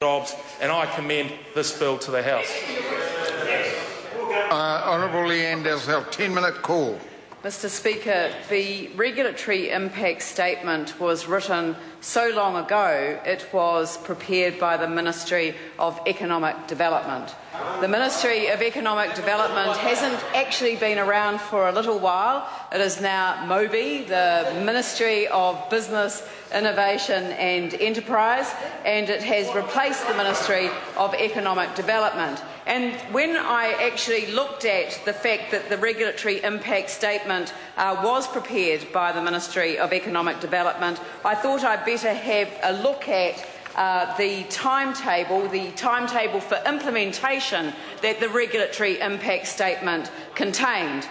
jobs, and I commend this bill to the House. Honourable Leanne Dalzell, 10-minute call. Mr Speaker, the regulatory impact statement was written so long ago it was prepared by the Ministry of Economic Development. The Ministry of Economic Development hasn't actually been around for a little while. It is now MOBI, the Ministry of Business, Innovation and Enterprise, and it has replaced the Ministry of Economic Development. And when I actually looked at the fact that the regulatory impact statement was prepared by the Ministry of Economic Development, I thought I'd better have a look at the timetable for implementation that the regulatory impact statement contained.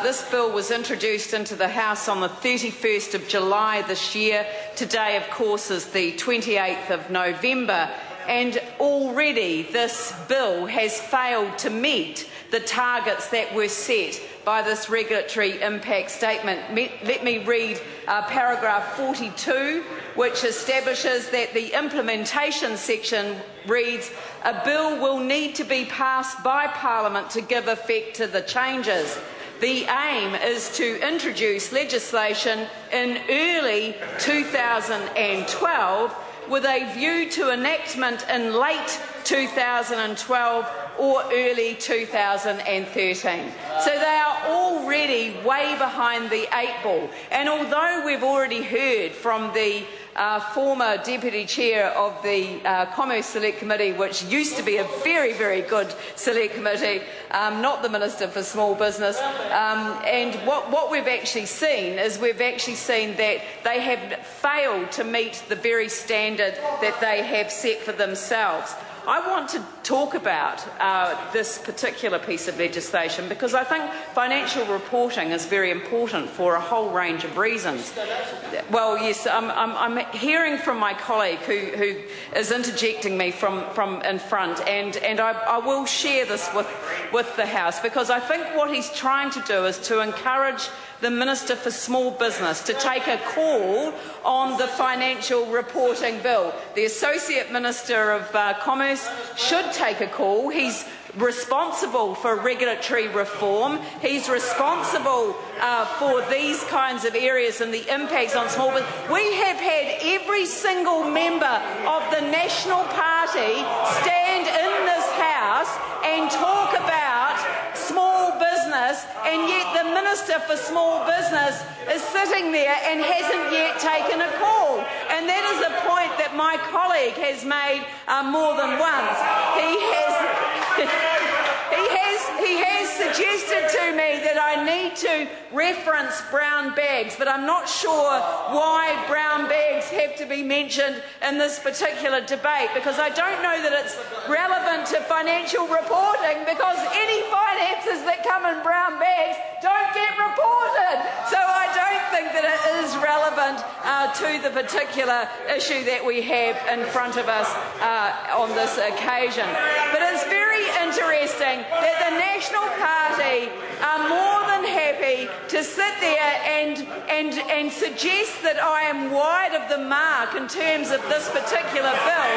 This bill was introduced into the House on the 31st of July this year. Today, of course, is the 28th of November. And already this bill has failed to meet the targets that were set by this regulatory impact statement. Let me read paragraph 42, which establishes that the implementation section reads, "A bill will need to be passed by Parliament to give effect to the changes. The aim is to introduce legislation in early 2012 with a view to enactment in late 2012 or early 2013. So they are already way behind the 8 ball. And although we've already heard from the former Deputy Chair of the Commerce Select Committee, which used to be a very, very good Select Committee, not the Minister for Small Business, and what we've actually seen is that they have failed to meet the very standard that they have set for themselves. I want to talk about this particular piece of legislation because I think financial reporting is very important for a whole range of reasons. Well, yes, I'm hearing from my colleague who is interjecting me from in front, and I will share this with the House because I think what he's trying to do is to encourage the Minister for Small Business to take a call on the financial reporting bill. The Associate Minister of Commerce should take a call. He's responsible for regulatory reform. He's responsible for these kinds of areas and the impacts on small business. We have had every single member of the National Party stand in this House and talk about small business, and yet the Minister for Small Business is sitting there and hasn't yet taken a call. And that is a point that my colleague has made more than once. He has suggested to me that I need to reference brown bags, but I'm not sure why brown bags have to be mentioned in this particular debate, because I don't know that it's relevant to financial reporting, because any finances that come in brown bags don't get reported. So I don't think that it is relevant to the particular issue that we have in front of us on this occasion. But it's very interesting that the National Party are more than happy to sit there and suggest that I am wide of the mark in terms of this particular bill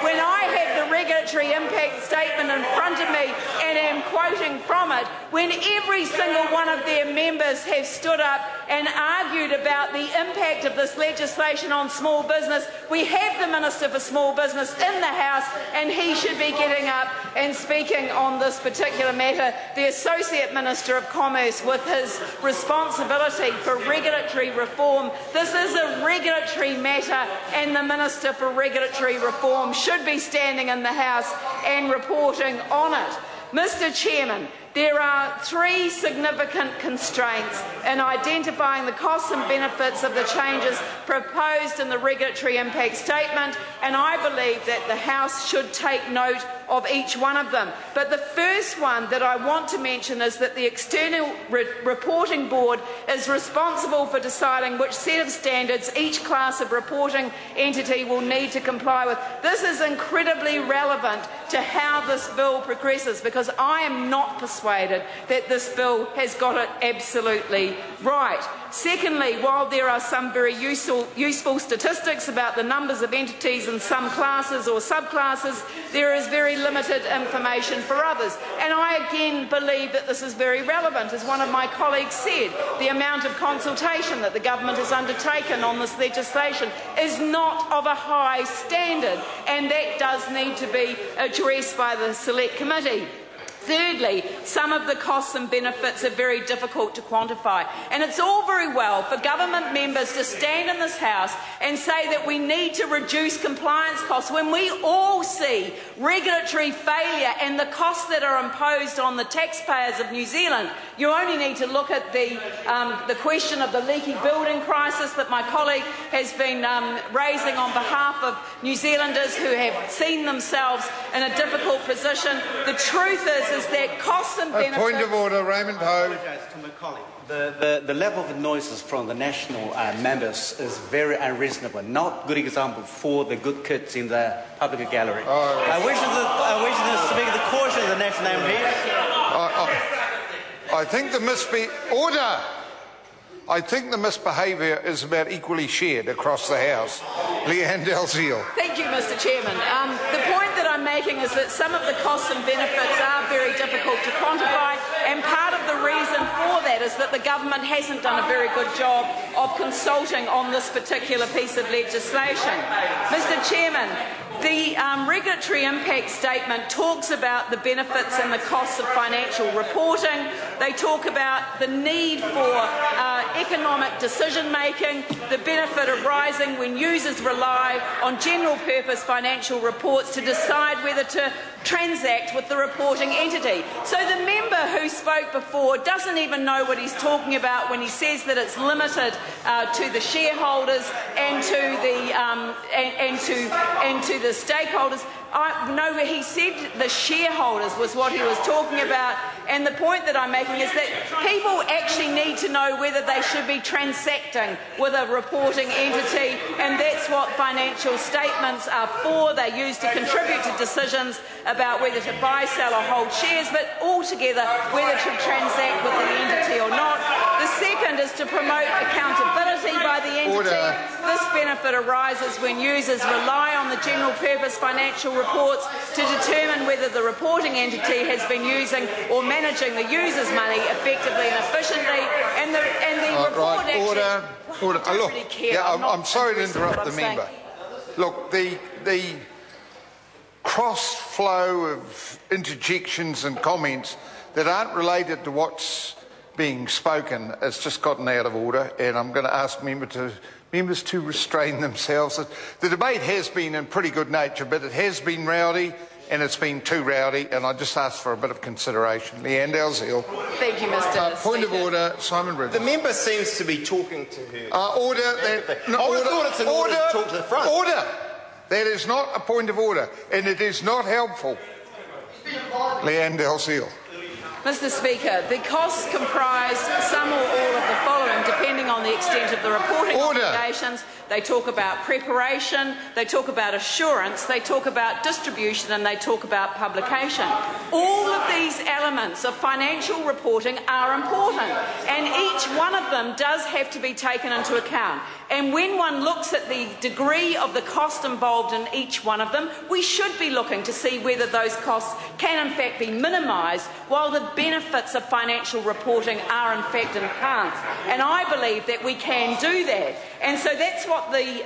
when I have the regulatory impact statement in front of me and am quoting from it, when every single one of their members have stood up and argued about the impact of this legislation on small business. We have the Minister for Small Business in the House, and he should be getting up and speaking on this particular matter. The Associate Minister of Commerce, with his responsibility for regulatory reform, this is a regulatory matter, and the Minister for Regulatory Reform should be standing in the House and reporting on it. Mr Chairman, there are 3 significant constraints in identifying the costs and benefits of the changes proposed in the regulatory impact statement, and I believe that the House should take note of each one of them. But the first one that I want to mention is that the External Reporting Board is responsible for deciding which set of standards each class of reporting entity will need to comply with. This is incredibly relevant to how this bill progresses, because I am not persuaded that this bill has got it absolutely right. Secondly, while there are some very useful statistics about the numbers of entities in some classes or subclasses, there is very limited information for others. And I again believe that this is very relevant. As one of my colleagues said, the amount of consultation that the government has undertaken on this legislation is not of a high standard, and that does need to be addressed by the Select Committee. Thirdly, some of the costs and benefits are very difficult to quantify, and it's all very well for government members to stand in this House and say that we need to reduce compliance costs when we all see regulatory failure and the costs that are imposed on the taxpayers of New Zealand. You only need to look at the question of the leaky building crisis that my colleague has been raising on behalf of New Zealanders who have seen themselves in a difficult position. The truth is that costs and benefits... Point of order, Raymond Ho. To my colleague. The level of noises from the national members is very unreasonable. Not good example for the good kids in the public gallery. I wish to speak the caution of the national MP. I think order. I think the misbehaviour is about equally shared across the House. Leanne Dalziel. Thank you, Mr. Chairman. The point that I'm making is that some of the costs and benefits are very difficult to quantify, and part of the reason for that is that the government hasn't done a very good job of consulting on this particular piece of legislation. Mr. Chairman, the regulatory impact statement talks about the benefits and the costs of financial reporting. They talk about the need for economic decision-making, the benefit arising when users rely on general-purpose financial reports to decide whether to transact with the reporting entity. So the member who spoke before doesn't even know what he's talking about when he says that it's limited to the shareholders and to the stakeholders. No, he said the shareholders was what he was talking about, and the point that I'm making is that people actually need to know whether they should be transacting with a reporting entity, and that's what financial statements are for. They're used to contribute to decisions about whether to buy, sell or hold shares, but altogether whether to transact with the entity or not. The second is to promote accountability by the entity. Order. This benefit arises when users rely on the general purpose financial reports to determine whether the reporting entity has been using or managing the user's money effectively and efficiently, and the report right. actually... Order. Look, I'm sorry to interrupt the member. Saying. Look, the cross-flow of interjections and comments that aren't related to what's being spoken has just gotten out of order, and I'm going to ask members to restrain themselves. The debate has been in pretty good nature, but it has been rowdy, and it's been too rowdy, and I just ask for a bit of consideration. Leanne Dalziel. Thank you, Mr. Point of Speaker. order, Simon Bridges. The member seems to be talking to her. Order. Talk to the front. Order. That is not a point of order, and it is not helpful. Leanne Dalziel. Mr. Speaker, the costs comprise some or all of the following, depending on the extent of the reporting obligations. They talk about preparation, they talk about assurance, they talk about distribution, and they talk about publication. All of these elements of financial reporting are important, and each one of them does have to be taken into account. And when one looks at the degree of the cost involved in each one of them, we should be looking to see whether those costs can in fact be minimised, while the benefits of financial reporting are in fact enhanced. And I believe that we can do that. And so that's what the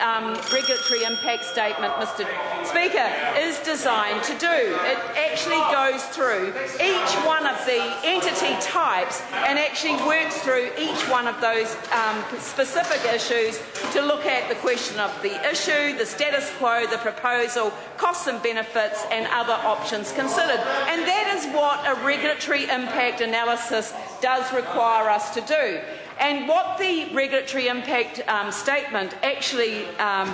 regulatory impact statement, Mr. Speaker, is designed to do. It actually goes through each one of the entity types and actually works through each one of those specific issues to look at the question of the issue, the status quo, the proposal, costs and benefits, and other options considered. And that is what a regulatory impact analysis does require us to do. And what the regulatory impact statement actually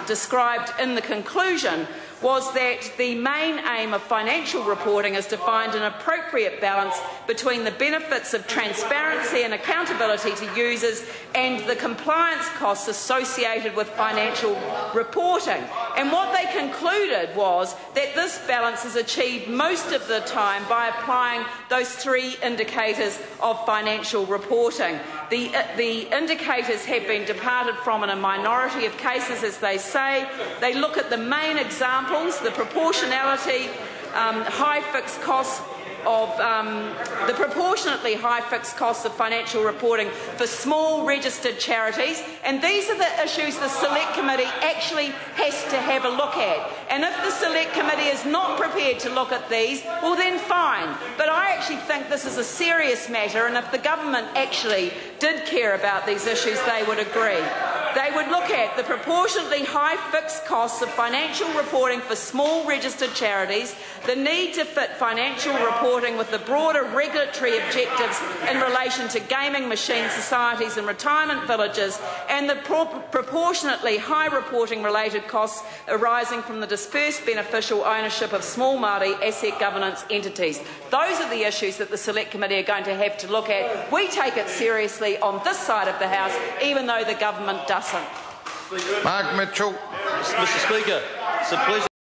described in the conclusion was that the main aim of financial reporting is to find an appropriate balance between the benefits of transparency and accountability to users and the compliance costs associated with financial reporting. And what they concluded was that this balance is achieved most of the time by applying those 3 indicators of financial reporting. The indicators have been departed from in a minority of cases, as they say. They look at the main examples, the proportionality, high fixed costs of the proportionately high fixed costs of financial reporting for small registered charities, and these are the issues the Select Committee actually has to have a look at. And if the Select Committee is not prepared to look at these, well then fine. But I actually think this is a serious matter, and if the government actually did care about these issues, they would agree. They would look at the proportionately high fixed costs of financial reporting for small registered charities, the need to fit financial reporting with the broader regulatory objectives in relation to gaming machine societies and retirement villages, and the proportionately high reporting related costs arising from the dispersed beneficial ownership of small Māori asset governance entities. Those are the issues that the Select Committee are going to have to look at. We take it seriously on this side of the House, even though the government doesn't. Mark Mitchell. Mr. Speaker, it's a pleasure.